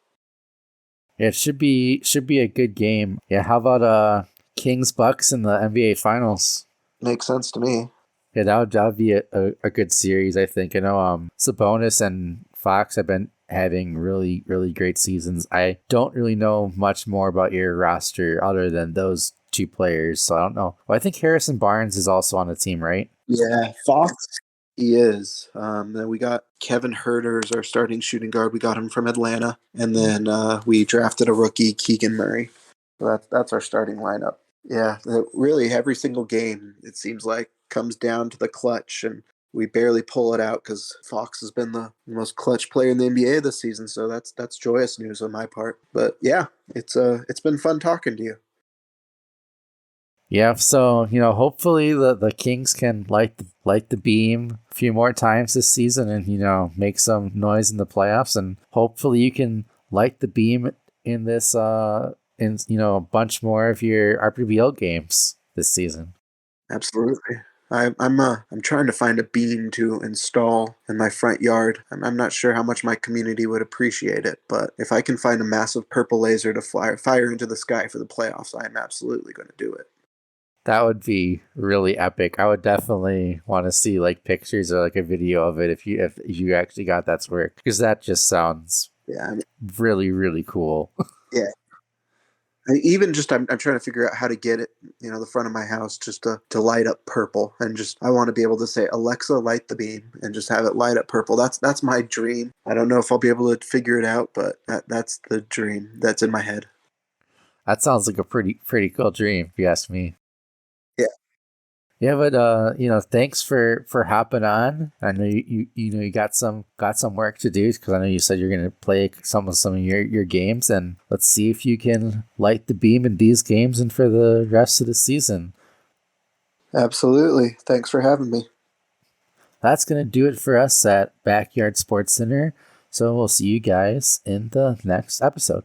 Yeah, it should be a good game. Yeah, how about Kings Bucks in the NBA Finals? Makes sense to me. Yeah, that would be a good series, I think. I know Sabonis and Fox have been having really, really great seasons. I don't really know much more about your roster other than those two players, so I don't know. Well, I think Harrison Barnes is also on the team, right? Yeah, Fox. He is. Then we got Kevin Huerter as our starting shooting guard. We got him from Atlanta. And then we drafted a rookie, Keegan Murray. So that's our starting lineup. Yeah, really every single game, it seems like, comes down to the clutch. And we barely pull it out because Fox has been the most clutch player in the NBA this season. So that's joyous news on my part. But yeah, it's been fun talking to you. Yeah, so hopefully the Kings can light the beam a few more times this season, and make some noise in the playoffs, and hopefully you can light the beam in this a bunch more of your rBBL games this season. Absolutely. I'm trying to find a beam to install in my front yard. I'm not sure how much my community would appreciate it, but if I can find a massive purple laser to fire into the sky for the playoffs, I am absolutely going to do it. That would be really epic. I would definitely want to see pictures or a video of it if you actually got that to work, because that just sounds really, really cool. Yeah. Even just I'm trying to figure out how to get it, the front of my house just to light up purple, and just I want to be able to say, Alexa, light the beam, and just have it light up purple. That's my dream. I don't know if I'll be able to figure it out, but that's the dream that's in my head. That sounds like a pretty cool dream, if you ask me. Yeah, but thanks for hopping on. I know you got some work to do, because I know you said you're gonna play some of your games, and let's see if you can light the beam in these games and for the rest of the season. Absolutely. Thanks for having me. That's gonna do it for us at Backyard Sports Center. So we'll see you guys in the next episode.